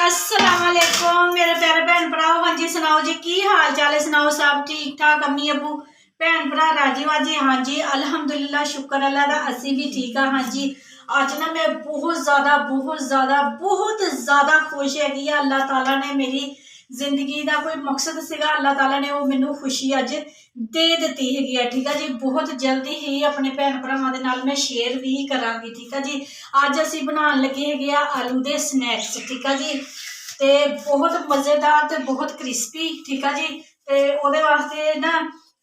अस्सलाम वालेकुम मेरे प्यारे भैन भराओ। हाँ जी सुनाओ जी की हाल चाल है, सुनाओ सब ठीक ठाक, अम्मी अबू भैन भरा राजी वाजी। हाँ जी अल्हम्दुलिल्लाह शुक्र अल्लाह दा असी भी ठीक है। हाँ जी अज ना मैं बहुत ज़्यादा खुश हैगी। अल्लाह ताला ने मेरी जिंदगी का कोई मकसद सीगा, अल्लाह ताला ने वो मैनू खुशी अज दे दी है। ठीक है जी, बहुत जल्दी ही अपने भैन भरावां दे नाल मैं शेयर भी करांगी। ठीक है जी, अज असी बनाने लगे है आलू दे स्नैक्स। ठीक है जी, ते बहुत मज़ेदार ते बहुत क्रिस्पी। ठीक है जी, ते ओहदे वास्ते ना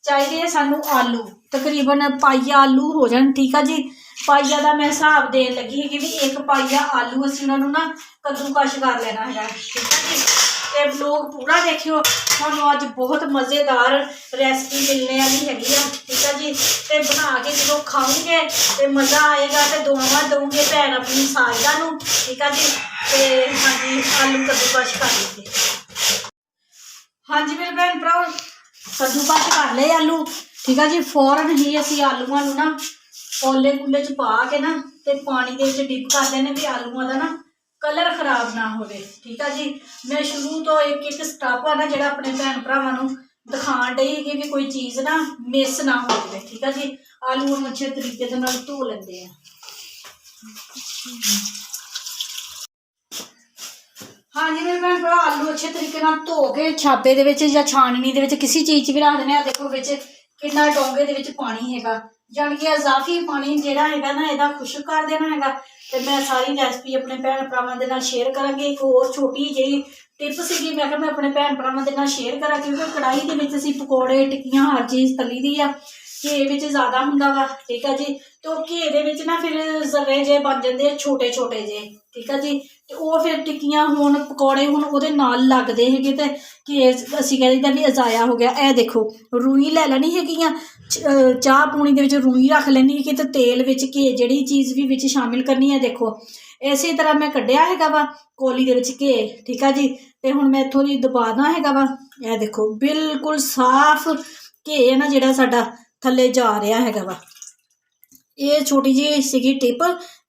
चाहिए सानू आलू, तकरीबन पाइया आलू हो जाए। ठीक है जी, पाइया का मैं हिसाब देन लगी है कि भी एक पाइया आलू असी उन्होंने ना कद्दूकश कर लेना है। ठीक है जी, ते लोग पूरा देखियो, थानू अज बहुत मज़ेदार रेसिपी मिलने वाली हैगी आ। ठीक है जी, ते बना के जो खाओगे ते मज़ा आएगा, ते दुआवां दूंगे भैन अपनी सारियां नू। ठीक है जी, ते हाँ जी आलू कद्दूकश कर लेंगे। हाँ जी मेरे भैन भराओ कद्दूकश कर ले आलू। ठीक है जी, फौरन ही असी आलूआं नू ना कोले कूले च पा के ना ते पानी दे विच डिप कर देने भी आलूआं दा ना कलर खराब ना हो। ठीक है जी, मैं शुरू तो एक एक स्टैप है ना जो अपने भैन भरावां नू दिखाण डई कि भी कोई चीज़ ना मिस ना हो जाए। ठीक है जी, आलू हम अच्छे तरीके से नाल धो लेंदे हैं। हाँ जी मेरे भैन भरा आलू अच्छे तरीके नाल धो के छाबे दे विच या छाननी दे विच किसी चीज़ भी रख देने। देखो विच कितना डोंगे दे विच पानी हैगा, जान कि इजाफी पानी जिहड़ा हैगा ना इहदा खुश्क कर देना हैगा। ते मैं सारी रेसिपी अपने भैन भरावां दे नाल शेयर करांगी। एक होर छोटी जी टिप सीगी, मैं कहा मैं अपने भैन भरावां दे नाल शेयर करा, क्योंकि कढ़ाई दे विच असीं पकौड़े टिक्कियां हर चीज़ तली दी आ, घे विच ज़्यादा हुंदा वा। ठीक है जी, तो घे दे विच ना फिर जर्रे जे बन जांदे छोटे छोटे जे। ठीक है जी, ते ओह फिर टिक्कियां होण पकौड़े होण ओहदे नाल लगदे हैगे ते घे असीं कह दीदा भी अजाया हो गया। ए देखो रूई लै लैनी हैगियां, चाह पूनी दे विच रूई रख लैनी है, तो तेल विच घे जिहड़ी चीज़ भी विच शामिल करनी है। देखो इसी तरह मैं कढ़िया हैगा वा कोली दे विच घे। ठीक है जी, ते हुण मैं इत्थों दी दबाना हैगा वा। ए देखो बिल्कुल साफ घे है ना जिहड़ा साडा थल्ले जा रहा हैगा वा। ये छोटी जी सीगी टिप,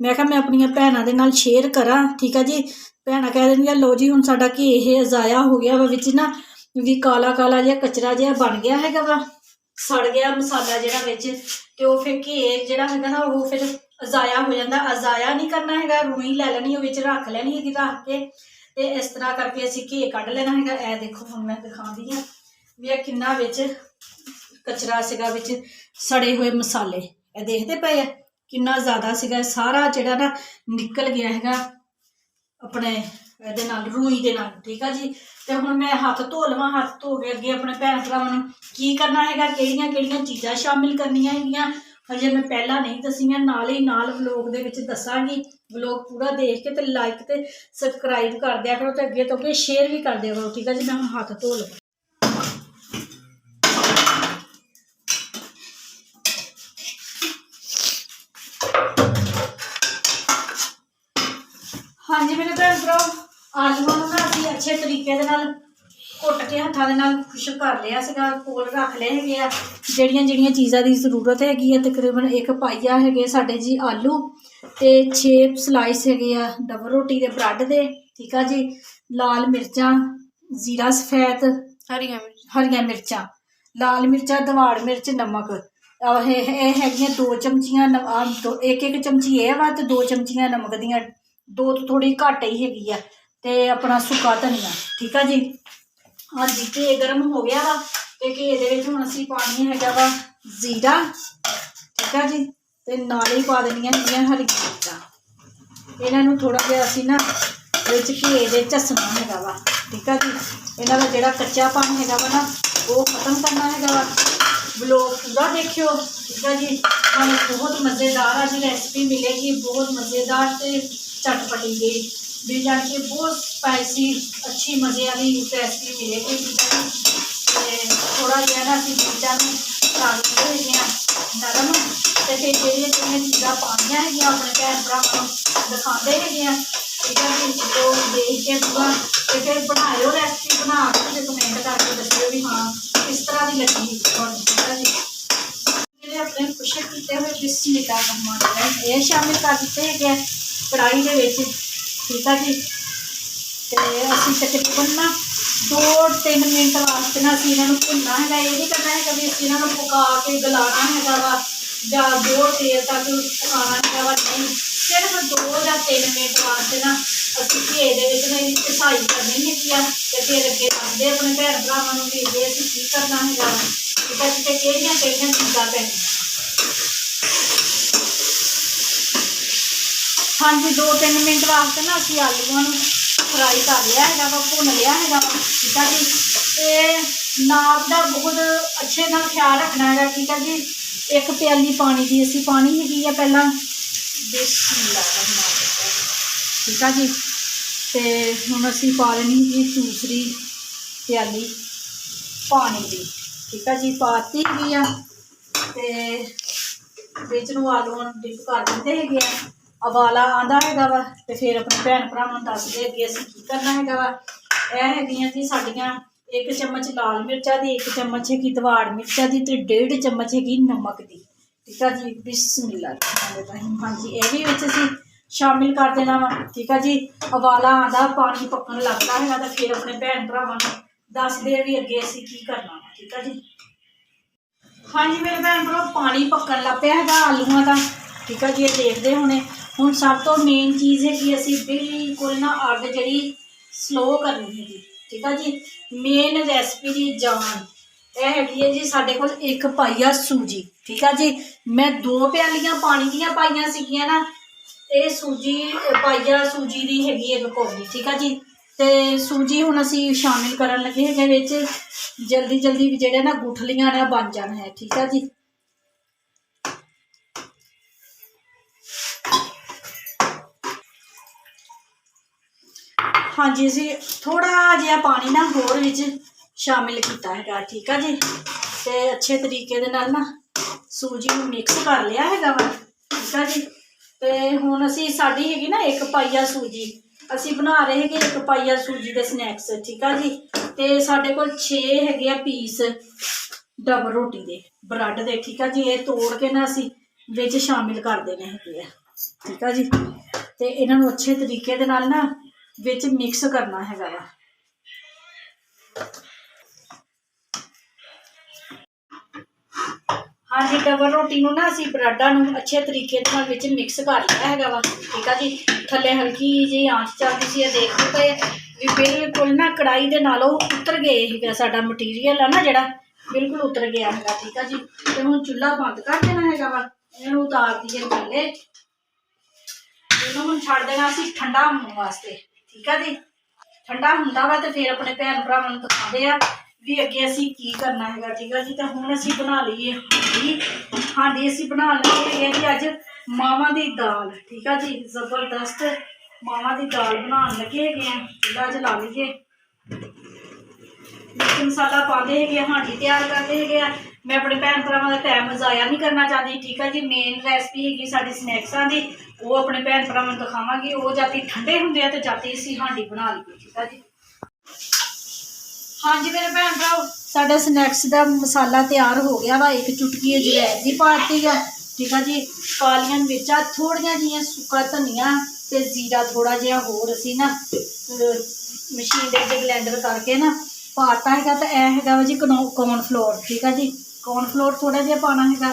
मैं कहा मैं अपनी भैनों के नाल शेयर करा। ठीक है जी, भैन कह देंगे लो जी हुण साडा घे ये ज़ाया हो गया वा, विच ना भी काला काला जिहा कचरा जिहा बन गया हैगा वा, सड़ गया मसाला जिहड़ा विच, ते ओह फिर घे जिहड़ा हैगा ना वो फिर ज़ाया हो जाता। अजाया नहीं करना हैगा, रूई लै लैनी विच रख लैनी हैगी रख के, ते इस तरह करके असीं घे कढ लेना हैगा। ए देखो हुण मैं दिखांदी हां भी किन्ना विच कचरा सीगा, विच सड़े हुए मसाले ਇਹ देखते पे किन्ना ज़्यादा सीगा सारा जिहड़ा ना निकल गया हैगा अपने ਇਹਦੇ ਨਾਲ रूई दे नाल। ठीक है जी, ते हुण मैं हत्थ धो लवां, हत्थ धो के अगे अपने भैन भरावां नूं की करना हैगा, किहड़ियां किहड़ियां चीज़ां शामिल करनियां हैगियां हजे मैं पहला नहीं दसियां, नाल ही नाल व्लॉग दे विच दसांगी। व्लॉग पूरा देख के ते लाइक ते सबसक्राइब कर दिया करो, ते अगे तो अगे शेयर भी कर दिया करो। ठीक है जी, मैं हुण हत्थ धो लवां। हाँ जी मेरे भैन भराओ आलूआं नूं ना असीं अच्छे तरीके दे नाल घुट के हत्थां दे नाल खुश कर लिया सीगा, कोल रख लए हैगे आ ਜਿਹੜੀਆਂ ਜਿਹੜੀਆਂ चीज़ां की जरूरत हैगी आ। तकरीबन एक पाइया है साढ़े जी आलू, ते 6 स्लाइस हैगे आ डबल रोटी दे ब्रैड दे। ठीक है जी, लाल मिर्चां, जीरा सफेद, हरियां मिर्चां, लाल मिर्चां, दवाड़ मिर्च, नमक हैगियां 2 चमचियां, एक चमची ये वा ते 2 चमचियां नमक दियां, 2 तो थोड़ी घट ही हैगी आ, ते अपना सुक्का धनिया। ठीक है जी, हाँ जी घे गर्म हो गया वा, ते घे दे विच हुण असीं पानी हैगा वा जीरा। ठीक है जी, ते नाल ही पा देनियां हैगियां हरियां मिर्चां। इन्हां नूं थोड़ा जिहा असीं ना विच घे दे झसना हैगा वा। ठीक है जी, इन्हां दा जिहड़ा कच्चापन हैगा वा ना वो खत्म करना हैगा वा। व्लॉग पूरा देखियो। ठीक है जी, हमें बहुत मज़ेदार आज रेसिपी मिलेगी, बहुत मज़ेदार से चटपटी जी भी, जान के बहुत स्पाइसी अच्छी मज़े वाली रेसिपी मिलेगी। थोड़ा जहा ना असीं मिर्चां नूं तलदे हैगे नरम, तो फिर ਜਿਹੜੀਆਂ ਜਿਹੜੀਆਂ चीज़ां पानियां हैगियां अपने भैन भरावां नूं दिखाते हैगे। ठीक है जी, तो देख के पूरा तो फिर बनाओ रेसिपी, बना के फिर कमेंट करके दसियो भी हाँ किस तरह की लगी तुहानूं। ठीक है जी, मेरे अपने खुशक किए हुए बिस्मिल्लाह रहमान रहीम ये शामिल कर दिते हैं कढ़ाई के विच। ठीक है जी, ਤੇ ਅਸੀਂ ਤਕਰੀਬਨ ਨਾ 2-3 ਮਿੰਟ ਵਾਸਤੇ ਨਾ ਅਸੀਂ ਇਹਨਾਂ ਨੂੰ ਭੁੰਨਣਾ ਹੈਗਾ। ਇਹ ਨਹੀਂ ਕਰਨਾ ਹੈਗਾ ਵੀ ਅਸੀਂ ਇਹਨਾਂ ਨੂੰ ਪਕਾ ਕੇ ਗਲਾਉਣਾ ਹੈਗਾ ਵਾ ਜਾਂ ਬਹੁਤ ਦੇਰ ਤੱਕ ਪਕਾਉਣਾ ਹੈਗਾ ਵਾ, ਨਹੀਂ, ਸਿਰਫ 2 ਜਾਂ 3 ਮਿੰਟ ਵਾਸਤੇ ਨਾ ਅਸੀਂ ਘੇ ਦੇ ਵਿੱਚ ਨਾ ਇਹਦੀ ਘਸਾਈ ਕਰਨੀ ਹੈਗੀ ਆ। ਤੇ ਫਿਰ ਅੱਗੇ ਦੱਸਦੇ ਆਪਣੇ ਭੈਣ ਭਰਾਵਾਂ ਨੂੰ ਵੀ ਅੱਗੇ ਅਸੀਂ ਕੀ ਕਰਨਾ ਹੈਗਾ ਵਾ, ਠੀਕ ਹੈ ਜੀ, ਤੇ ਕਿਹੜੀਆਂ ਕਿਹੜੀਆਂ ਚੀਜ਼ਾਂ ਪੈਣੀਆਂ। ਹਾਂਜੀ 2-3 ਮਿੰਟ ਵਾਸਤੇ ਨਾ ਅਸੀਂ ਆਲੂਆਂ ਨੂੰ ਫਰਾਈ ਕਰ ਲਿਆ ਹੈਗਾ ਵਾ, ਭੁੰਨ ਲਿਆ ਹੈਗਾ ਵਾ, ਠੀਕ ਹੈ ਜੀ। ਤੇ ਨਾਪ ਦਾ ਬਹੁਤ ਅੱਛੇ ਨਾਲ ਖਿਆਲ ਰੱਖਣਾ ਹੈਗਾ, ਠੀਕ ਹੈ ਜੀ। 1 ਪਿਆਲੀ ਪਾਣੀ ਦੀ ਅਸੀਂ ਪਾਣੀ ਹੈਗੀ ਆ ਪਹਿਲਾਂ, ਬਿਸਮਿਲ੍ਲਾ ਠੀਕ ਹੈ ਜੀ। ਤੇ ਹੁਣ ਅਸੀਂ ਪਾ ਲੈਣੀ ਹੈਗੀ ਦੂਸਰੀ ਪਿਆਲੀ ਪਾਣੀ ਦੀ, ਠੀਕ ਹੈ ਜੀ, ਪਾਤੀ ਹੈਗੀ ਆ। ਤੇ ਵਿੱਚ ਨੂੰ ਆਲੂਆਂ ਨੂੰ ਡਿਪ ਕਰ ਦਿੰਦੇ ਹੈਗੇ ਆ, ਉਬਾਲਾ ਆਉਂਦਾ ਹੈਗਾ ਵਾ, ਤੇ ਫਿਰ ਆਪਣੇ ਭੈਣ ਭਰਾਵਾਂ ਨੂੰ ਦੱਸਦੇ ਅੱਗੇ ਅਸੀਂ ਕੀ ਕਰਨਾ ਹੈਗਾ ਵਾ। ਇਹ ਹੈਗੀਆਂ ਜੀ ਸਾਡੀਆਂ 1 ਚਮਚ ਲਾਲ ਮਿਰਚਾਂ ਦੀ, 1 ਚਮਚ ਹੈਗੀ ਦਵਾੜ ਮਿਰਚਾਂ ਦੀ, ਤੇ 1.5 ਚਮਚ ਹੈਗੀ ਨਮਕ ਦੀ, ਠੀਕ ਹੈ ਜੀ। ਬਿਸਮਿਲ੍ਲਾ ਹਾਂਜੀ ਇਹ ਵੀ ਵਿੱਚ ਅਸੀਂ ਸ਼ਾਮਿਲ ਕਰ ਦੇਣਾ ਵਾ, ਠੀਕ ਹੈ ਜੀ। ਉਬਾਲਾ ਆਉਂਦਾ, ਪਾਣੀ ਪੱਕਣ ਲੱਗਦਾ ਹੈਗਾ, ਤਾਂ ਫਿਰ ਆਪਣੇ ਭੈਣ ਭਰਾਵਾਂ ਨੂੰ ਦੱਸਦੇ ਵੀ ਅੱਗੇ ਅਸੀਂ ਕੀ ਕਰਨਾ ਵਾ, ਠੀਕ ਹੈ ਜੀ। ਹਾਂਜੀ ਮੇਰੇ ਭੈਣ ਭਰਾ ਪਾਣੀ ਪੱਕਣ ਲੱਗ ਪਿਆ ਹੈਗਾ ਆਲੂਆਂ ਦਾ, ਠੀਕ ਹੈ ਜੀ, ਇਹ ਦੇਖਦੇ ਹੋਣੇ। ਹੁਣ ਸਭ ਤੋਂ ਮੇਨ ਚੀਜ਼ ਹੈ ਕਿ ਅਸੀਂ ਬਿਲਕੁਲ ਨਾ ਅੱਗ ਜਿਹੜੀ ਸਲੋ ਕਰਨੀ ਹੈਗੀ, ਠੀਕ ਹੈ ਜੀ। ਮੇਨ ਰੈਸਪੀ ਦੀ ਜਾਨ ਇਹ ਹੈਗੀ ਹੈ ਜੀ ਸਾਡੇ ਕੋਲ 1 ਪਾਈਆ ਸੂਜੀ, ਠੀਕ ਹੈ ਜੀ। ਮੈਂ 2 ਪਿਆਲੀਆਂ ਪਾਣੀ ਦੀਆਂ ਪਾਈਆਂ ਸੀਗੀਆਂ ਨਾ, ਇਹ ਸੂਜੀ ਪਾਈਆ ਸੂਜੀ ਦੀ ਹੈਗੀ 1 ਕੌਲੀ, ਠੀਕ ਹੈ ਜੀ। ਤੇ ਸੂਜੀ ਹੁਣ ਅਸੀਂ ਸ਼ਾਮਿਲ ਕਰਨ ਲੱਗੇ ਹੈਗੇ ਵਿੱਚ, ਜਲਦੀ ਜਲਦੀ ਜਿਹੜੇ ਨਾ ਗੁਠਲੀਆਂ ਨਾ ਬਣ ਜਾਣ ਹੈ, ਠੀਕ ਹੈ ਜੀ। ਹਾਂਜੀ ਅਸੀਂ ਥੋੜਾ ਜਿਹਾ ਪਾਣੀ ਨਾ ਹੋਰ ਵਿੱਚ ਸ਼ਾਮਿਲ ਕੀਤਾ ਹੈਗਾ, ਠੀਕ ਹੈ ਜੀ। ਤੇ ਅੱਛੇ ਤਰੀਕੇ ਦੇ ਨਾਲ ਨਾ ਸੂਜੀ ਨੂੰ ਮਿਕਸ ਕਰ ਲਿਆ ਹੈਗਾ ਵਾ, ਠੀਕ ਹੈ ਜੀ। ਤੇ ਹੁਣ ਅਸੀਂ ਸਾਡੀ ਹੈਗੀ ਨਾ 1 ਪਾਈਆ ਸੂਜੀ, ਅਸੀਂ ਬਣਾ ਰਹੇ ਹੈਗੇ 1 ਪਾਈਆ ਸੂਜੀ ਦੇ ਸਨੈਕਸ, ਠੀਕ ਹੈ ਜੀ। ਤੇ ਸਾਡੇ ਕੋਲ 6 ਹੈਗੇ ਆ ਪੀਸ ਡਬਲ ਰੋਟੀ ਦੇ ਬ੍ਰੈਡ ਦੇ, ਠੀਕ ਹੈ ਜੀ। ਇਹ ਤੋੜ ਕੇ ਨਾ ਅਸੀਂ ਵਿੱਚ ਸ਼ਾਮਿਲ ਕਰ ਦੇਣੇ ਹੈਗੇ ਆ, ਠੀਕ ਹੈ ਜੀ। ਤੇ ਇਹਨਾਂ ਨੂੰ ਅੱਛੇ ਤਰੀਕੇ ਦੇ ਨਾਲ ਨਾ ਵਿੱਚ ਮਿਕਸ ਕਰਨਾ ਹੈਗਾ ਆ। ਹਾਂਜੀ ਡਬਲ ਰੋਟੀ ਨੂੰ ਨਾ ਅਸੀਂ ਬ੍ਰੈਡਾਂ ਨੂੰ ਅੱਛੇ ਤਰੀਕੇ ਦੇ ਨਾਲ ਵਿੱਚ ਮਿਕਸ ਕਰ ਲਿਆ ਹੈਗਾ ਵਾ, ਠੀਕ ਹੈ ਜੀ। ਥੱਲੇ ਹਲਕੀ ਜਿਹੀ ਆਂਚ ਚੱਲਦੀ ਸੀ, ਇਹ ਦੇਖਦੇ ਪਏ ਵੀ ਬਿਲਕੁਲ ਨਾ ਕੜਾਈ ਦੇ ਨਾਲੋਂ ਉਤਰ ਗਏ ਹੈਗਾ, ਸਾਡਾ ਮਟੀਰੀਅਲ ਆ ਨਾ ਜਿਹੜਾ ਬਿਲਕੁਲ ਉਤਰ ਗਿਆ ਹੈਗਾ, ਠੀਕ ਹੈ ਜੀ। ਤੇ ਹੁਣ ਚੁੱਲ੍ਹਾ ਬੰਦ ਕਰ ਦੇਣਾ ਹੈਗਾ ਵਾ, ਇਹਨੂੰ ਉਤਾਰ ਦਈਏ ਥੱਲੇ, ਇਹਨੂੰ ਹੁਣ ਛੱਡ ਦੇਣਾ ਅਸੀਂ ਠੰਡਾ ਹੋਣ ਵਾਸਤੇ, ਠੀਕ ਹੈ ਜੀ। ਠੰਡਾ ਹੁੰਦਾ ਵਾ ਤੇ ਫਿਰ ਆਪਣੇ ਭੈਣ ਭਰਾਵਾਂ ਨੂੰ ਦਿਖਾਉਂਦੇ ਆ ਵੀ ਅੱਗੇ ਅਸੀਂ ਕੀ ਕਰਨਾ ਹੈਗਾ, ਠੀਕ ਹੈ ਜੀ। ਤਾਂ ਹੁਣ ਅਸੀਂ ਬਣਾ ਲਈਏ ਹਾਂਡੀ ਅਸੀਂ ਬਣਾ ਲਈਏ ਹੈਗੇ ਜੀ ਅੱਜ ਮਾਵਾਂ ਦੀ ਦਾਲ, ਠੀਕ ਹੈ ਜੀ। ਜ਼ਬਰਦਸਤ ਮਾਵਾਂ ਦੀ ਦਾਲ ਬਣਾਉਣ ਲੱਗੇ ਹੈਗੇ ਆ, ਚੁੱਲ੍ਹਾ ਜਲਾ ਲਈਏ, ਮਿਰਚ ਮਸਾਲਾ ਪਾਉਂਦੇ ਹੈਗੇ ਆ, ਹਾਂਡੀ ਤਿਆਰ ਕਰਦੇ ਹੈਗੇ ਆ। ਮੈਂ ਆਪਣੇ ਭੈਣ ਭਰਾਵਾਂ ਦਾ ਟਾਈਮ ਜ਼ਾਇਆ ਨਹੀਂ ਕਰਨਾ ਚਾਹੁੰਦੀ, ਠੀਕ ਹੈ ਜੀ। ਮੇਨ ਰੈਸਪੀ ਹੈਗੀ ਸਾਡੀ ਸਨੈਕਸਾਂ ਦੀ, ਉਹ ਆਪਣੇ ਭੈਣ ਭਰਾਵਾਂ ਨੂੰ ਦਿਖਾਵਾਂਗੀ। ਉਹ ਜਾਤੀ ਠੰਡੇ ਹੁੰਦੇ ਆ ਤੇ ਜਾਤੀ ਅਸੀਂ ਹਾਂਡੀ ਬਣਾ ਲਈਏ, ਠੀਕ ਹੈ ਜੀ। ਹਾਂਜੀ ਮੇਰੇ ਭੈਣ ਭਰਾਓ ਸਾਡਾ ਸਨੈਕਸ ਦਾ ਮਸਾਲਾ ਤਿਆਰ ਹੋ ਗਿਆ ਵਾ। 1 ਚੁਟਕੀ ਅਜਵਾਇਣ ਦੀ ਪਾਤੀ ਆ, ਠੀਕ ਹੈ ਜੀ। ਕਾਲੀਆਂ ਮਿਰਚਾਂ ਥੋੜੀਆਂ ਜਿਹੀਆਂ, ਸੁੱਕਾ ਧਨੀਆ ਤੇ ਜ਼ੀਰਾ ਥੋੜਾ ਜਿਹਾ ਹੋਰ ਅਸੀਂ ਨਾ ਮਸ਼ੀਨ ਦੇ ਵਿੱਚ ਬਲੈਂਡਰ ਕਰਕੇ ਨਾ ਪਾਤਾ ਹੈਗਾ। ਤਾਂ ਇਹ ਹੈਗਾ ਵਾ ਜੀ ਕੌਰਨ ਫਲੋਰ, ਠੀਕ ਹੈ ਜੀ। ਕੌਰਨ ਫਲੋਰ ਥੋੜਾ ਜਿਹਾ ਪਾਉਣਾ ਹੈਗਾ,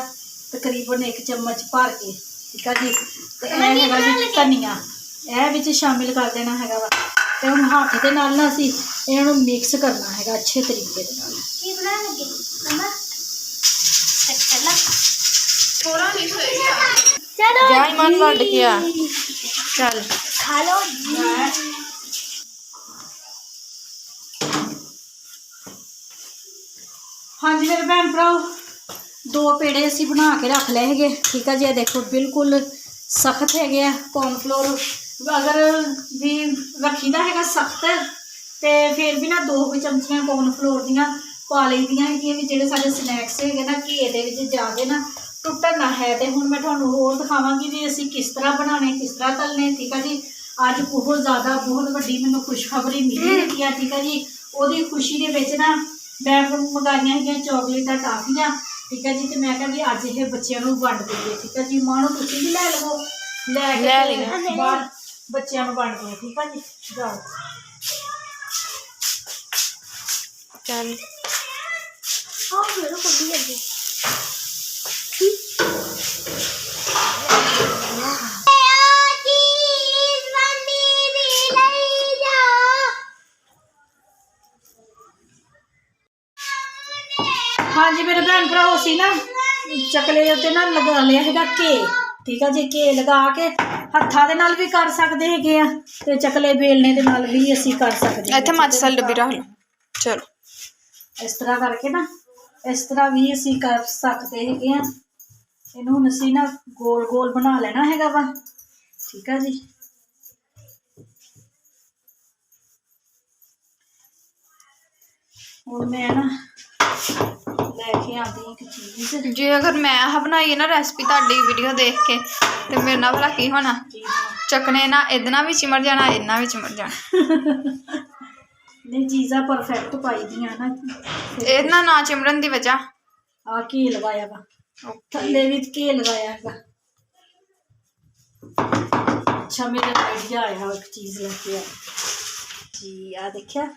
ਤਕਰੀਬਨ 1 ਚਮਚ ਭਰ ਕੇ, ਠੀਕ ਹੈ ਜੀ। ਤੇ ਇਹ ਹੈਗਾ ਜੀ ਧਨੀਆ, ਇਹ ਵਿੱਚ ਸ਼ਾਮਿਲ ਕਰ ਦੇਣਾ ਹੈਗਾ ਵਾ। ਤੇ ਹੁਣ ਹੱਥ ਦੇ ਨਾਲ ਨਾ ਅਸੀਂ ਇਹਨਾਂ ਨੂੰ ਮਿਕਸ ਕਰਨਾ ਹੈਗਾ ਅੱਛੇ ਤਰੀਕੇ ਦੇ ਨਾਲ। ਕੀ ਬਣਾਉਣ ਲੱਗੇ ਮੰਮਾ? ਚੱਲਾ ਥੋੜਾ ਨਹੀਂ ਹੋਏਗਾ, ਚਲੋ ਜਾਈ ਮਨ ਵੱਢ ਕੇ ਆ, ਚੱਲ ਖਾ ਲੋ ਜੀ। ਹਾਂਜੀ ਮੇਰੇ ਭੈਣ ਭਰਾਓ 2 ਪੇੜੇ ਅਸੀਂ ਬਣਾ ਕੇ ਰੱਖ ਲਏ ਹੈਗੇ, ਠੀਕ ਹੈ ਜੀ। ਇਹ ਦੇਖੋ ਬਿਲਕੁਲ ਸਖਤ ਹੈਗੇ ਆ। ਕੌਰਨਫਲੋਰ ਅਗਰ ਵੀ ਰੱਖੀਦਾ ਹੈਗਾ ਸਖਤ ਤੇ ਫਿਰ ਵੀ ਨਾ 2 ਚਮਚੀਆਂ ਕੌਰਨਫਲੋਰ ਦੀਆਂ ਪਾ ਲਈਦੀਆਂ ਹੈਗੀਆਂ ਵੀ ਜਿਹੜੇ ਸਾਡੇ ਸਨੈਕਸ ਹੈਗੇ ਨਾ ਘੇ ਦੇ ਵਿੱਚ ਜਾ ਕੇ ਨਾ ਟੁੱਟਣ ਨਾ ਹੈ। ਤੇ ਹੁਣ ਮੈਂ ਤੁਹਾਨੂੰ ਹੋਰ ਦਿਖਾਵਾਂਗੀ ਵੀ ਅਸੀਂ ਕਿਸ ਤਰ੍ਹਾਂ ਬਣਾਉਣੇ, ਕਿਸ ਤਰ੍ਹਾਂ ਤਲਨੇ, ਠੀਕ ਹੈ ਜੀ। ਅੱਜ ਬਹੁਤ ਜ਼ਿਆਦਾ ਬਹੁਤ ਵੱਡੀ ਮੈਨੂੰ ਖੁਸ਼ਖਬਰੀ ਮਿਲੀ ਹੈਗੀ ਆ, ਠੀਕ ਹੈ ਜੀ। ਉਹਦੀ ਖੁਸ਼ੀ ਦੇ ਵਿੱਚ ਨਾ ਮੈਂ ਮੰਗਾਈਆਂ ਹੈਗੀਆਂ ਚੋਕਲੇਟਾਂ ਟਾਫੀਆਂ, ਠੀਕ ਹੈ ਜੀ। ਤੇ ਮੈਂ ਕਿਹਾ ਵੀ ਅੱਜ ਇਹ ਬੱਚਿਆਂ ਨੂੰ ਵੰਡ ਦਈਏ, ਠੀਕ ਹੈ ਜੀ। ਮਾਂ ਨੂੰ ਤੁਸੀਂ ਵੀ ਲੈ ਲਵੋ, ਲੈ ਕੇ ਬਾਹਰ ਬੱਚਿਆਂ ਨੂੰ ਵੰਡ ਦਿਓ, ਠੀਕ ਹੈ ਜੀ। ਜਾਓ चल मेरे को भी लगे हाँ जी मेरे भैन भरा सी ना चकले उत्ते ना लगा लिया है घे ठीक है जी घे लगा के हत्था दे नाल भी कर सकते है ते चकले बेलने दे नाल भी असी कर सकते इत्थे मसल डब्बी रख लो चलो इस तरह करके ना इस तरह भी असी कर सकते है इनू हुण असी ना गोल गोल बना लेना हैगा वा ठीक है जी हुण मैं ना लेके आती एक चीज जे अगर मैं बनाई है ना रेसिपी ताड़ी वीडियो देख के ते मेरे नाल भला की होना चकने ना इदना भी चिमड़ जाना इदना भी चिमड़ जाना नहीं चीज़ा परफेक्ट पाई दियां ना इदना ना चिमड़न दी वजह आ घी लगाया वा थल्ले भी घी लगाया है अच्छा मेरे आइडिया आया एक चीज़ लेके आया जी आ देखिया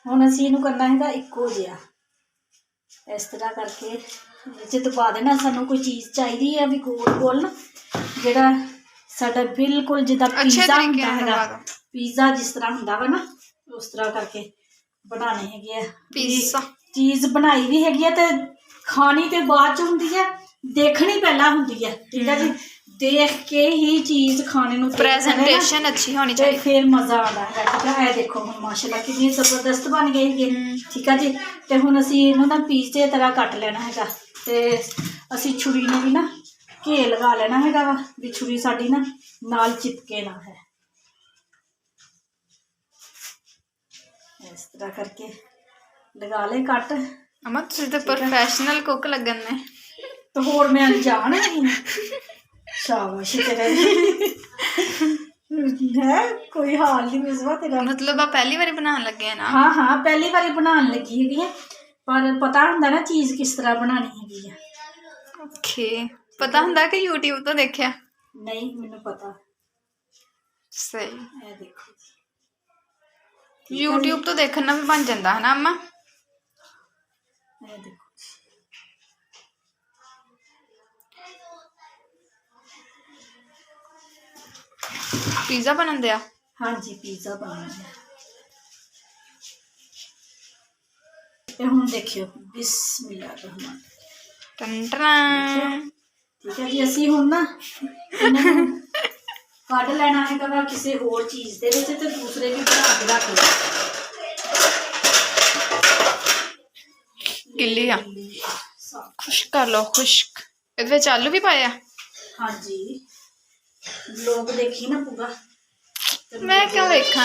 हुण असी इनू करना है इक्को जिहा इस तरह करके विच दबा देना सानू कोई चीज़ चाहिए है भी गोल गोल ना जिहड़ा साडा बिल्कुल जिद्दां पिज़्ज़ा हुंदा हैगा पिज़्ज़ा जिस तरह हुंदा वा ना उस तरह करके बनाने हैगे पिज़्ज़ा चीज़ बनाई भी हैगी ते खानी ते बाद च हुंदी है देखनी पहला हुंदी है ठीक है जी देख के ही चीज़ खाने नूं प्रेजेंटेशन अच्छी होनी चाहिए फिर मज़ा आता है ठीक है देखो हुण माशाल्लाह कितनी जबरदस्त बन गई है ठीक है जी ते हुण असी इहनूं ना पिज़्ज़े तरह कट लेना हैगा ते असी छुरी ने भी ना घे लगा लेना हैगा वा भी छुरी साडी ना नाल चिपके ना है इस तरह करके लगा ले कट अम्मा तुसीं ते प्रोफेशनल कुक लगन ने तो होर मैं अनजान नहीं शाबाश तेरा है कोई हाल नहीं मिसवा तेरा मतलब आप पहली बार बनाने लगे हैं ना हाँ हाँ पहली बार बनाने लगी है पर पता हुंदा ना चीज़ किस तरह बनानी है ओके पता हुंदा कि यूट्यूब तो देखा नहीं मैंने पता सही ये देखो यूट्यूब तो देखना भी बन जाता है ना अम्मा ये देखो पिज़्ज़ा बनन दिया हाँ जी पिज़्ज़ा बनाना है ये हुण देखियो बिस्मिल्लाह रहमान टन टन ठीक है जी असी हुण ना इन्हां कढ़ लेना है किसी होर चीज़ दे विच ते दूसरे भी बना के रख लो गिल्ली आ खुश्क कर लो खुश्क इहदे विच आलू भी पाया हाँ जी लोग देखी ना पूरा मैं क्यों देखा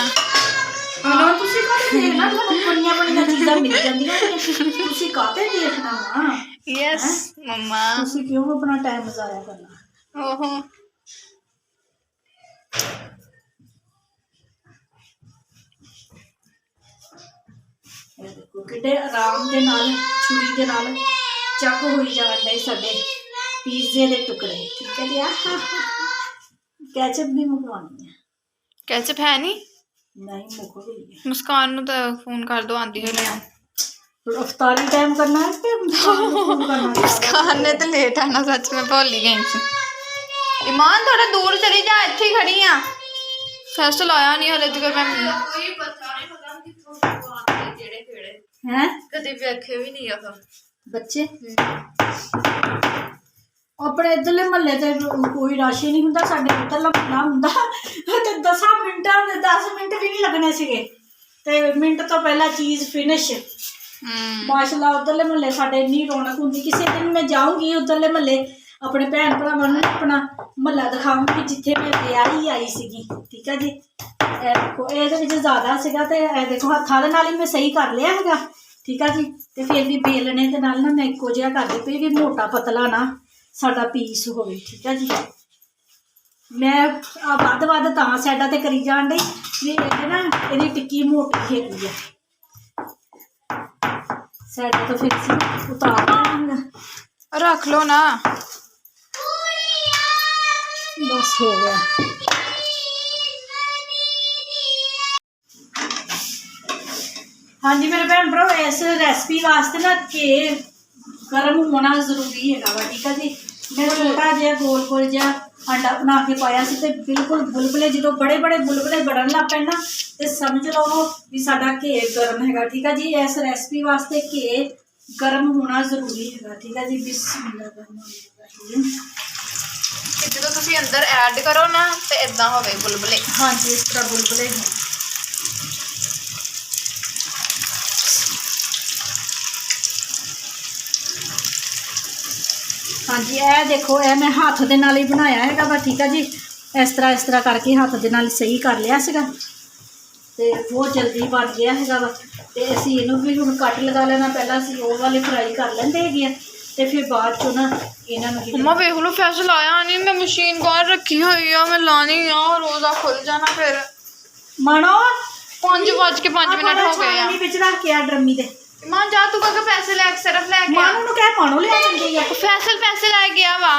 हाँ तुसी काते देखना तुहानू बड़ियां बड़ियां चीज़ां मिल जांदियां ने तुसी काते देखना वा यस मम्मा तुसी क्यों अपना टाइम ज़ाया करना ओहो ये देखो कितने आराम दे नाल छुरी दे नाल चक होई जाण डे साडे पिज़्ज़े दे टुकड़े ठीक है जी कैचअप भी मंगवानी है कैचअप है नहीं मुक गई है मुस्कान नूं तो फोन कर दो आंदी हो लिया अफ्तारी टाइम करना है कि मुस्कान ने तो लेट आना सच में भुल ही गई थी ईमान थोड़ा दूर चली जा इत्थे ही खड़ी आ फेस्ट लाया नहीं हले तक मैं कोई पता नहीं किथों आके जेड़े केड़े हैं कदे वेखे भी नहीं आ बच्चे अपने इधरले महल्ले ते कोई रश ही नहीं हुंदा साडे उधरला महल्ला हुंदा ते 10 मिनट भी नहीं लगने सीगे ते मिनट तो पहला चीज़ फिनिश माशाल्लाह उधरले महल्ले साडे इन्नी रौनक हुंदी किसी दिन मैं जाऊंगी उधरले महल्ले अपने भैन भरावां नूं अपना महल्ला दिखाऊंगी जिथे मैं ब्याही आई सीगी ठीक है जी ए देखो इहदे विच ज़्यादा सीगा ते ए देखो हत्थां दे नाल ही मैं सही कर लिया हैगा ठीक है जी ते फिर भी बेलने दे नाल ना मैं इक्को जिहा करदी पई भी मोटा पतला ना साडा पीस होवे ठीक है जी मैं वध तां साइडा ते करी जाण डई भी इहदे ना इहदी टिक्की मोटी हैगी है साइडा तो फिर सी उतार देंगे रख लो ना बस हो गया ਹਾਂਜੀ ਮੇਰੇ ਭੈਣ ਭਰਾ, ਇਸ ਰੈਸਪੀ ਵਾਸਤੇ ਨਾ ਘੇ ਗਰਮ ਹੋਣਾ ਜ਼ਰੂਰੀ ਹੈਗਾ ਵਾ, ਠੀਕ ਆ ਜੀ। ਮੈਂ ਛੋਟਾ ਜਿਹਾ ਗੋਲ ਗੋਲ ਜਿਹਾ ਆਂਡਾ ਬਣਾ ਕੇ ਪਾਇਆ ਸੀ ਤੇ ਬਿਲਕੁਲ ਬੁਲਬੁਲੇ, ਜਦੋਂ ਬੜੇ ਬੜੇ ਬੁਲਬੁਲੇ ਬਣਨ ਲੱਗ ਪੈਣ ਨਾ ਤੇ ਸਮਝ ਲਓ ਵੀ ਸਾਡਾ ਘੇ ਗਰਮ ਹੈਗਾ, ਠੀਕ ਆ ਜੀ। ਇਸ ਰੈਸਪੀ ਵਾਸਤੇ ਘੇ ਗਰਮ ਹੋਣਾ ਜ਼ਰੂਰੀ ਹੈਗਾ, ਠੀਕ ਆ ਜੀ। ਬਿਸਮਿਲ੍ਲਾਹ ਕਿ ਜਦੋਂ ਤੁਸੀਂ ਅੰਦਰ ਐਡ ਕਰੋ ਨਾ ਤੇ ਇਦਾਂ ਹੋਵੇ ਬੁਲਬੁਲੇ। ਹਾਂਜੀ, ਇਸ ਤਰ੍ਹਾਂ ਬੁਲਬੁਲੇ ਹੋਣ। ਹਾਂਜੀ, ਇਹ ਦੇਖੋ, ਇਹ ਮੈਂ ਹੱਥ ਦੇ ਨਾਲ ਹੀ ਬਣਾਇਆ ਹੈਗਾ ਵਾ, ਠੀਕ ਆ ਜੀ। ਇਸ ਤਰ੍ਹਾਂ ਕਰਕੇ ਹੱਥ ਦੇ ਨਾਲ ਸਹੀ ਕਰ ਲਿਆ ਸੀਗਾ ਤੇ ਬਹੁਤ ਜਲਦੀ ਬਣ ਗਿਆ ਹੈਗਾ ਵਾ। ਤੇ ਅਸੀਂ ਇਹਨੂੰ ਵੀ ਹੁਣ ਕੱਟ ਲਗਾ ਲੈਣਾ। ਪਹਿਲਾਂ ਅਸੀਂ ਉਹ ਵਾਲੇ ਫਰਾਈ ਕਰ ਲੈਂਦੇ ਹੈਗੇ ਆ ਤੇ ਫਿਰ ਬਾਅਦ ਚੋਂ ਨਾ ਇਹਨਾਂ ਨੂੰ ਮੰਮਾ ਵੇਖ ਲਓ ਫੈਸਲ ਲਾਇਆ ਨਹੀਂ, ਮੈਂ ਮਸ਼ੀਨ ਬਾਹਰ ਰੱਖੀ ਹੋਈ ਆ, ਮੈਂ ਲਾਣੀ ਆ, ਰੋਜ਼ਾ ਖੁੱਲ ਜਾਣਾ ਫਿਰ। ਮਾਣੋ 5:05 ਹੋ ਗਏ ਆ। ਵਿੱਚ ਰੱਖ ਕੇ ਆ ਡਰਮੀ ਦੇ। ਮਾਂ ਜਾ ਤੂੰ ਕਹ ਪੈਸੇ ਲੈ ਕੇ ਸਿਰਫ ਲੈ ਕੇ ਆ। ਮਾਣੋ ਨੂੰ ਕਹਿ ਮਾਣੋ ਲਿਆ ਜਾਂਦੀ ਆ। ਫੈਸਲ ਪੈਸੇ ਲੈ ਗਿਆ ਵਾ।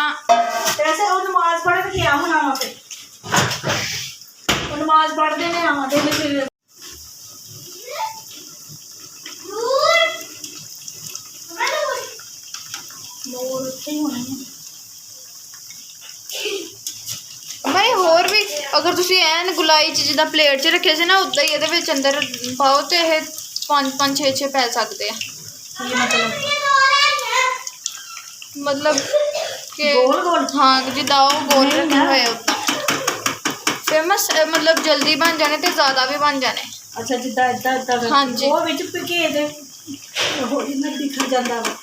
ਪੈਸੇ ਉਹ ਨਮਾਜ਼ ਪੜ੍ਹ ਕੇ ਗਿਆ ਹੋਣਾ ਵਾ, ਤੇ ਉਹ ਨਮਾਜ਼ ਪੜ੍ਹਦੇ ਨੇ ਆਉਂਦੇ ਨੇ ਫਿਰ। ਮੋਰ ਉੱਥੇ ਹੀ ਹੋਣੇ ਨੇ ਭਾਈ। ਹੋਰ ਵੀ ਅਗਰ ਤੁਸੀਂ ਐਨ ਗੁਲਾਈ ਚ ਜਿੱਦਾਂ ਪਲੇਟ 'ਚ ਰੱਖੇ ਸੀ ਨਾ, ਉੱਦਾਂ ਹੀ ਇਹਦੇ ਵਿੱਚ ਅੰਦਰ ਪਾਓ ਤੇ ਇਹ 5 6 ਪੈ ਸਕਦੇ ਆ। ਮਤਲਬ ਕਿ ਗੋਲ ਗੋਲ। ਹਾਂ, ਜਿੱਦਾਂ ਉਹ ਗੋਲ ਰੱਖੇ ਹੋਏ ਉੱਦਾਂ ਫੇਮਸ, ਮਤਲਬ ਜਲਦੀ ਬਣ ਜਾਣੇ ਤੇ ਜ਼ਿਆਦਾ ਵੀ ਬਣ ਜਾਣੇ। ਅੱਛਾ, ਜਿੱਦਾਂ ਏਦਾਂ ਹਾਂਜੀ। ਉਹ ਵਿੱਚ ਭਿਗੇ ਦੇ ਉਹ ਇਹਨਾਂ ਦਿਖ ਜਾਂਦਾ ਵਾ।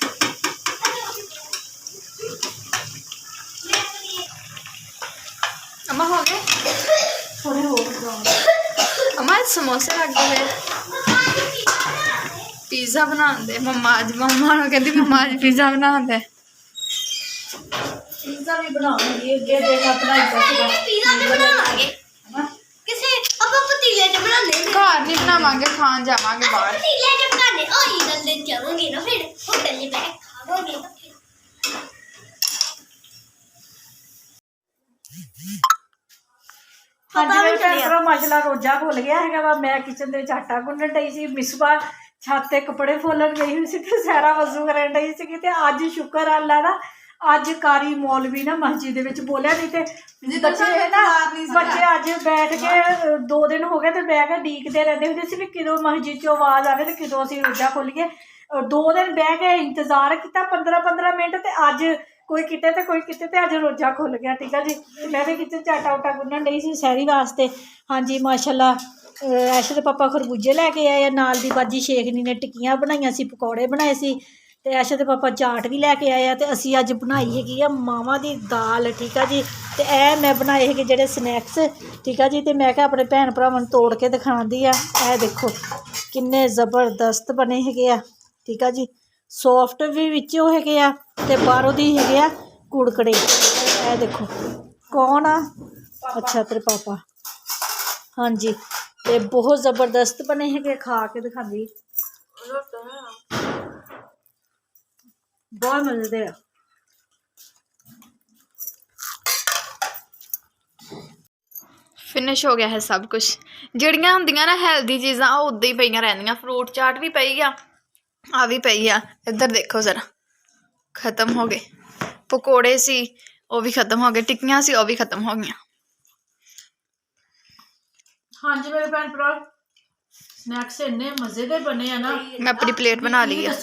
ਅਮਾ ਹੋ ਗਏ ਥੋੜੇ ਹੋਰ ਬਣਾਓ। ਅਮਾ ਸਮੋਸੇ ਲੱਗੇ ਹੋਏ, ਪੀਜ਼ਾ ਬਣਾਉਂਦੇ ਮੰਮਾ ਅੱਜ। ਮੰਮਾ ਨੂੰ ਕਹਿੰਦੀ ਮੰਮਾ ਅੱਜ ਪੀਜ਼ਾ ਬਣਾਉਂਦੇ। ਪੀਜ਼ਾ ਵੀ ਬਣਾਉਂਗੀ ਅੱਗੇ ਦੇਖਾ ਬਣਾਈ ਜਾਊਗਾ। ਪੀਜ਼ਾ ਵੀ ਬਣਾਵਾਂਗੇ ਕਿਸੇ ਆਪਾਂ ਪਤੀਲੇ 'ਚ ਬਣਾਉਂਦੇ ਨੇ। ਘਰ ਨਹੀਂ ਬਣਾਵਾਂਗੇ, ਖਾਣ ਜਾਵਾਂਗੇ ਬਾਹਰ। ਪਤੀਲੇ 'ਚ ਬਣਾਉਂਦੇ ਉਹ ਈਦ ਦੇ ਜਾਵਾਂਗੇ ਨਾ, ਫਿਰ ਹੋਟਲ 'ਚ ਬੈਠ ਖਾਵਾਂਗੇ ਨਾ ਫਿਰ। ਹਾਂਜੀ ਮੇਰੇ ਭੈਣ ਭਰਾ, ਮਾਸ਼ਾਅੱਲਾ ਰੋਜ਼ਾ ਖੁੱਲ ਗਿਆ ਹੈਗਾ ਵਾ। ਮੈਂ ਕਿਚਨ ਦੇ ਵਿੱਚ ਆਟਾ ਗੁੰਨਣ ਡਈ ਸੀ, ਮਿਸਬਾ ਛੱਤ ਤੇ ਕੱਪੜੇ ਫੋਲਣ ਗਈ ਹੋਈ ਸੀ ਤੇ ਸਾਰਾ ਵਜ਼ੂ ਕਰਨ ਡਈ ਸੀਗੀ। ਤੇ ਅੱਜ ਸ਼ੁਕਰ ਅੱਲਾ ਦਾ, ਅੱਜ ਕਾਰੀ ਮੌਲਵੀ ਨਾ ਮਸਜਿਦ ਦੇ ਵਿੱਚ ਬੋਲਿਆ, ਨਹੀਂ ਤੇ ਬੱਚੇ ਅੱਜ ਬੈਠ ਕੇ 2 ਦਿਨ ਹੋ ਗਏ ਤੇ ਬਹਿ ਕੇ ਡੀਕਦੇ ਰਹਿੰਦੇ ਹੁੰਦੇ ਸੀ ਵੀ ਕਦੋਂ ਮਸਜਿਦ 'ਚੋਂ ਆਵਾਜ਼ ਆਵੇ ਤੇ ਕਦੋਂ ਅਸੀਂ ਰੋਜ਼ਾ ਖੋਲੀਏ। 2 ਦਿਨ ਬਹਿ ਕੇ ਇੰਤਜ਼ਾਰ ਕੀਤਾ 15-15 ਮਿੰਟ, ਤੇ ਅੱਜ ਕੋਈ ਕਿਤੇ ਤੇ ਕੋਈ ਕਿਤੇ, ਤੇ ਅੱਜ ਰੋਜ਼ਾ ਖੁੱਲ ਗਿਆ, ਠੀਕ ਆ ਜੀ। ਮੈਂ ਵੀ ਕਿਤੇ ਆਟਾ ਉਟਾ ਗੁੰਨਣ ਡਈ ਸੀ ਸਹਿਰੀ ਵਾਸਤੇ। ਹਾਂਜੀ ਮਾਸ਼ਾਅੱਲਾ। ਐਸ਼ ਦੇ ਪਾਪਾ ਖਰਬੂਜੇ ਲੈ ਕੇ ਆਏ ਆ, ਨਾਲ ਦੀ ਬਾਜੀ ਸ਼ੇਖਨੀ ਨੇ ਟਿੱਕੀਆਂ ਬਣਾਈਆਂ ਸੀ, ਪਕੌੜੇ ਬਣਾਏ ਸੀ, ਤੇ ਐਸ਼ ਦੇ ਪਾਪਾ ਚਾਟ ਵੀ ਲੈ ਕੇ ਆਏ ਆ। ਤੇ ਅਸੀਂ ਅੱਜ ਬਣਾਈ ਹੈਗੀ ਆ ਮਾਵਾਂ ਦੀ ਦਾਲ, ਠੀਕ ਆ ਜੀ। ਤੇ ਇਹ ਮੈਂ ਬਣਾਏ ਹੈਗੇ ਜਿਹੜੇ ਸਨੈਕਸ, ਠੀਕ ਆ ਜੀ। ਤੇ ਮੈਂ ਕਿਹਾ ਆਪਣੇ ਭੈਣ ਭਰਾਵਾਂ ਨੂੰ ਤੋੜ ਕੇ ਦਿਖਾਉਂਦੀ ਆ। ਇਹ ਦੇਖੋ ਕਿੰਨੇ ਜ਼ਬਰਦਸਤ ਬਣੇ ਹੈਗੇ ਆ, ਠੀਕ ਆ ਜੀ। ਸੌਫਟ ਵੀ ਵਿੱਚੋਂ ਹੈਗੇ ਆ ਤੇ ਬਾਹਰੋਂ ਦੀ ਹੈਗੇ ਆ ਕੁੜਕੜੇ। ਇਹ ਦੇਖੋ ਕੌਣ ਆ? ਅੱਛਾ ਤੇਰੇ ਪਾਪਾ। ਹਾਂਜੀ, ਤੇ ਬਹੁਤ ਜ਼ਬਰਦਸਤ ਬਣੇ ਹੈਗੇ, ਖਾ ਕੇ ਦਿਖਾਉਂਦੀ। ਬਹੁਤ ਮਜ਼ੇ ਦੇ ਆ। ਫਿਨਿਸ਼ ਹੋ ਗਿਆ ਹੈ ਸਭ ਕੁਝ। ਜਿਹੜੀਆਂ ਹੁੰਦੀਆਂ ਨਾ ਹੈਲਦੀ ਚੀਜ਼ਾਂ ਉਹ ਉੱਦਾਂ ਹੀ ਪਈਆਂ ਰਹਿੰਦੀਆਂ। ਫਰੂਟ ਚਾਟ ਵੀ ਪਈ ਆ ਵੀ ਪਈ ਆ। ਇੱਧਰ ਦੇਖੋ ਜ਼ਰਾ, ਖਤਮ ਹੋ ਗਏ। ਪਕੌੜੇ ਸੀ ਉਹ ਵੀ ਖਤਮ ਹੋ ਗਏ, ਟਿੱਕੀਆਂ ਸੀ ਉਹ ਵੀ ਖਤਮ ਹੋ ਗਈਆਂ। ਹਾਂਜੀ ਮੇਰੇ ਭੈਣ ਭਰਾ, ਸਨੈਕਸ ਇੰਨੇ ਮਜ਼ੇ ਦੇ ਬਣੇ ਆ ਨਾ। ਮੈਂ ਆਪਣੀ ਪਲੇਟ ਬਣਾ ਲਈ ਆ।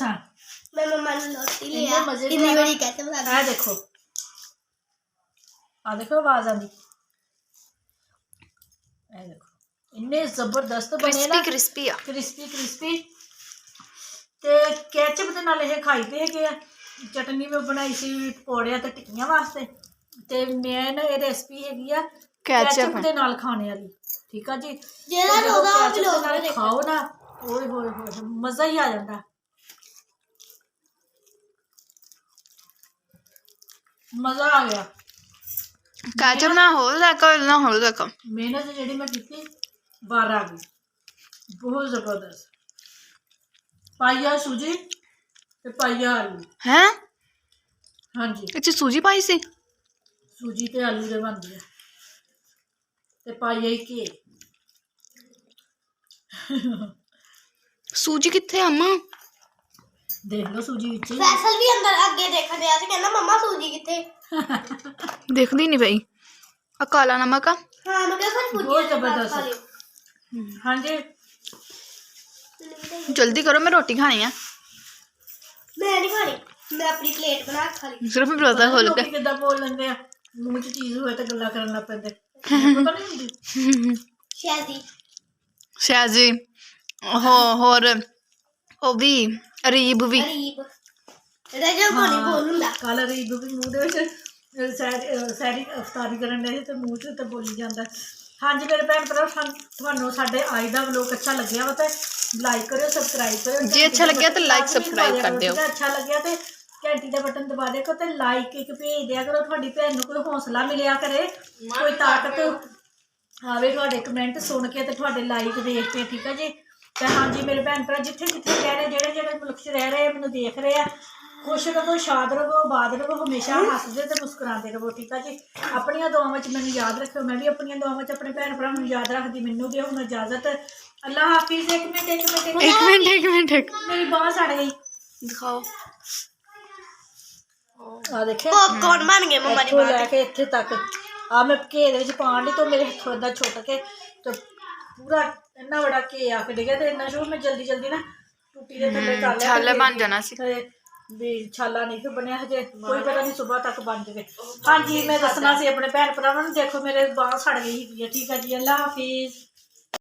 ਮੈਂ ਮੰਮਾ ਨੂੰ ਲੋਟੀ ਇੰਨੇ ਲਿਆ ਮਜ਼ੇ ਦੇ ਇੰਨੀ ਵਾਰੀ ਕਹਤੇ ਬਣਾ। ਇਹ ਦੇਖੋ, ਆ ਦੇਖੋ ਆਵਾਜ਼ ਆਉਂਦੀ। ਇਹ ਦੇਖੋ ਇੰਨੇ ਜ਼ਬਰਦਸਤ ਬਣੇ ਨਾ, ਕ੍ਰਿਸਪੀ ਆ। ਕ੍ਰਿਸਪੀ। ਤੇ ਕੈਚਅਪ ਦੇ ਨਾਲ ਇਹ ਖਾਈਦੇ ਹੈਗੇ ਆ। ਚਟਨੀ ਮੈਂ ਬਣਾਈ ਸੀ ਪਕੌੜਿਆਂ ਤੇ ਟਿੱਕੀਆਂ ਵਾਸਤੇ, ਤੇ ਮੇਨ ਇਹ ਰੈਸਪੀ ਹੈਗੀ ਆ ਕੈਚਅਪ ਦੇ ਨਾਲ ਖਾਣੇ ਵਾਲੀ, ਠੀਕ ਆ ਜੀ। ਜਿਹੜਾ ਰੋਜ਼ਾ ਉਹ ਲੋਕ ਨਾਲ ਖਾਓ ਨਾ, ਓਏ ਹੋਏ ਹੋਏ ਮਜ਼ਾ ਹੀ ਆ ਜਾਂਦਾ, ਮਜ਼ਾ ਆ ਗਿਆ। ਕੈਚਅਪ ਨਾ ਹੋਰ ਦੇਖੋ, ਨਾ ਹੋਰ ਦੇਖੋ। ਮਿਹਨਤ ਜਿਹੜੀ ਮੈਂ ਕੀਤੀ ਬਾਹਰ ਆ ਗਈ, ਬਹੁਤ ਜ਼ਬਰਦਸਤ। ਪਾਈਆ ਸੂਜੀ ਤੇ ਪਾਈਆ ਆਲੂ। ਹੈ ਹਾਂਜੀ, ਇਹ 'ਚ ਸੂਜੀ ਪਾਈ ਸੀ। ਸੂਜੀ ਤੇ ਆਲੂ ਦੇ ਬਣਦੇ ਆ, ਤੇ ਪਾਈਆ ਹੀ ਘੇ। ਸੂਜੀ ਕਿੱਥੇ ਆ ਅੰਮਾ? ਦੇਖ ਲਓ ਸੂਜੀ ਵਿੱਚ ਹੀ। ਫੈਸਲ ਵੀ ਅੰਦਰ ਅੱਗੇ ਦੇਖਣ ਡਿਆ ਸੀ ਕਹਿੰਦਾ ਮੰਮਾ ਸੂਜੀ ਕਿੱਥੇ? ਦੇਖਦੀ ਨਹੀਂ ਪਈ। ਆ ਕਾਲਾ ਨਮਕ ਆ। ਹਾਂ ਮੈਂ ਕਿਹਾ ਫਿਰ ਸੂਜੀ ਬਹੁਤ ਦੇ ਬਾਅਦ ਖਾ ਜ਼ਬਰਦਸਤ। ਲਿਓ। ਹਾਂਜੀ ਜਲਦੀ ਕਰੋ, ਮੈਂ ਰੋਟੀ ਖਾਣੀ ਆ। ਮੈਂ ਨਹੀਂ ਖਾਣੀ, ਮੈਂ ਆਪਣੀ ਪਲੇਟ ਬਣਾ ਕੇ ਖਾ ਲਈ। ਸਿਰਫ ਬਰੋਦਾ ਖੋਲ ਲੋਕੀ ਕੇ। ਕਿੱਦਾਂ ਬੋਲ ਲੈਂਦੇ ਆ, ਮੂੰਹ 'ਚ ਚੀਜ਼ ਹੋਏ ਤਾਂ ਗੱਲਾਂ ਕਰਨ ਲੱਗ ਪੈਂਦੇ। ਪਤਾ ਨਹੀਂ ਹੁੰਦੀ। ਸ਼ਾਇਦੀ ਸ਼ਾਇਦ ਜੀ ਹੋਰ ਉਹ ਵੀ ਅਰੀਬ ਵੀ। ਗਰੀਬ ਰਜਾ ਕੋਣੀ ਬੋਲ ਹੁੰਦਾ। ਕੱਲ ਰੀਬ ਵੀ ਮੂੰਹ ਦੇ ਵਿੱਚ ਸੈਰੀ ਅਫਤਾਰੀ ਕਰਨ ਦੇ ਤੇ ਮੂੰਹ 'ਚ ਤਾਂ ਬੋਲੀ ਜਾਂਦਾ। ਹਾਂਜੀ ਮੇਰੇ ਭੈਣ ਭਰਾ, ਤੁਹਾਨੂੰ ਸਾਡੇ ਅੱਜ ਦਾ ਵਲੋਗ ਅੱਛਾ ਲੱਗਿਆ ਵਾ ਤੇ ਲਾਈਕ ਕਰਿਓ, ਸਬਸਕ੍ਰਾਈਬ ਕਰਿਓ। ਜੇ ਅੱਛਾ ਲੱਗਿਆ ਤਾਂ like, subscribe ਕਰ ਦਿਓ। ਜੇ ਅੱਛਾ ਲੱਗਿਆ ਤੇ ਘੰਟੀ ਦਾ ਬਟਨ ਦਬਾ ਦਿਆ ਕਰੋ ਤੇ ਲਾਈਕ ਇੱਕ ਭੇਜ ਦਿਆ ਕਰੋ। ਤੁਹਾਡੀ ਭੈਣ ਨੂੰ ਕੋਈ ਹੌਸਲਾ ਮਿਲਿਆ ਕਰੇ, ਕੋਈ ਤਾਕਤ ਆਵੇ ਤੁਹਾਡੇ ਕਮੈਂਟ ਸੁਣ ਕੇ ਤੇ ਤੁਹਾਡੇ ਲਾਈਕ ਦੇਖ ਕੇ। ਠੀਕ ਹੈ ਜੀ। ਤੇ ਹਾਂਜੀ ਮੇਰੇ ਭੈਣ ਭਰਾ ਜਿੱਥੇ ਜਿੱਥੇ ਰਹਿ ਰਹੇ, ਜਿਹੜੇ ਜਿਹੜੇ ਮੁਲਕ 'ਚ ਰਹਿ ਰਹੇ, ਮੈਨੂੰ ਦੇਖ ਰਹੇ ਆ, ਖੁਸ਼ ਰਹੋ, ਸ਼ਾਦ ਰਹੋ, ਆਬਾਦ ਰਹੋ, ਹਮੇਸ਼ਾ ਹੱਸਦੇ ਤੇ ਮੁਸਕਰਾਉਂਦੇ ਰਹੋ। ਠੀਕ ਹੈ ਜੀ। ਆਪਣੀਆਂ ਦੁਆਵਾਂ 'ਚ ਮੈਨੂੰ ਯਾਦ ਰੱਖਿਓ, ਮੈਂ ਵੀ ਆਪਣੀਆਂ ਦੁਆਵਾਂ 'ਚ ਆਪਣੇ ਭੈਣ ਭਰਾ ਨੂੰ ਯਾਦ ਰੱਖਦੀ। ਮੈਨੂੰ ਦਿਓ ਹੁਣ ਇਜਾਜ਼ਤ। ਅੱਲਾ ਹਾਫਿਜ਼। ਇੱਕ ਮਿੰਟ ਮੇਰੀ ਬਾਂਹ ਸੜ ਗਈ। ਦਿਖਾਓ। ਆ ਦੇਖਿਆ ਪੌਪਕੌਰਨ ਬਣ ਗਏ ਮੰਮਾ ਦੀ ਇੱਥੋਂ ਬਾਤ। ਲੈ ਕੇ ਇੱਥੇ ਤੱਕ ਆ ਮੈਂ ਘੇ ਦੇ ਵਿੱਚ ਪਾਣ ਲਈ ਤੋਂ ਮੇਰੇ ਹੱਥੋਂ ਏਦਾਂ ਛੁੱਟ ਕੇ ਤੇ ਪੂਰਾ ਇੰਨਾ ਬੜਾ ਘੇ ਆ ਕੇ ਡਿੱਗਿਆ ਤੇ ਇੰਨਾ ਸ਼ੋਰ ਮੈਂ ਜਲਦੀ ਨਾ ਟੂਟੀ ਦੇ ਥੱਲੇ ਕਰ ਲਿਆ। ਛਾਲੇ ਬਣ ਜਾਣਾ ਸੀ। ਤੇ ਵੀ ਛਾਲਾ ਨਹੀਂ ਫਿਰ ਬਣਿਆ ਹਜੇ, ਕੋਈ ਪਤਾ ਨਹੀਂ ਸਵੇਰ ਤੱਕ ਬਣ ਜਾਵੇ। ਹਾਂਜੀ ਮੈਂ ਦੱਸਣਾ ਸੀ ਆਪਣੇ ਭੈਣ ਭਰਾਵਾਂ ਨੂੰ, ਦੇਖੋ ਮੇਰੇ ਬਾਂਹ ਸੜ ਗਈ ਹੈਗੀ ਆ। ਠੀਕ ਹੈ ਜੀ। ਅੱਲਾ ਹਾਫਿਜ਼।